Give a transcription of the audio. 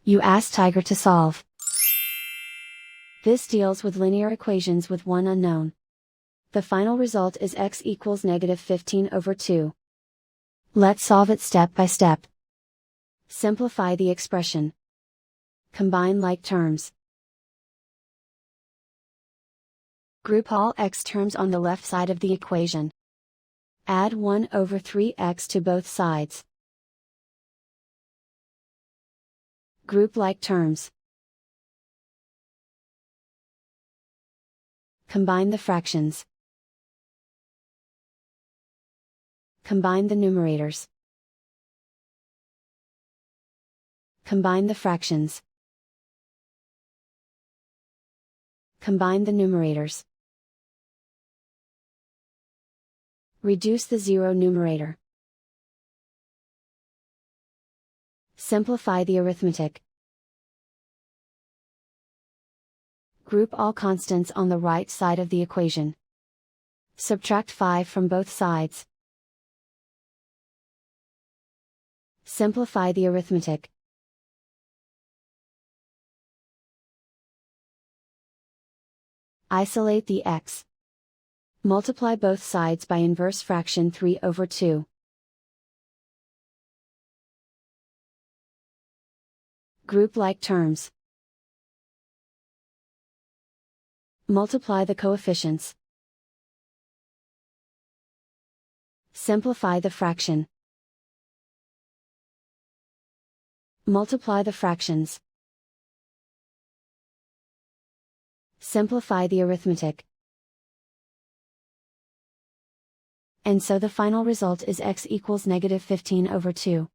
You ask Tiger to solve. This deals with linear equations with one unknown. The final result is x equals -15/2. Let's solve it step by step. Simplify the expression. Combine like terms. Group all x terms on the left side of the equation. Add 1/3x to both sides. Group like terms. Combine the fractions. Combine the numerators. Combine the fractions. Combine the numerators. Reduce the zero numerator. Simplify the arithmetic. Group all constants on the right side of the equation. Subtract 5 from both sides. Simplify the arithmetic. Isolate the x. Multiply both sides by inverse fraction 3/2. Group like terms. Multiply the coefficients. Simplify the fraction. Multiply the fractions. Simplify the arithmetic. And so the final result is x equals -15/2.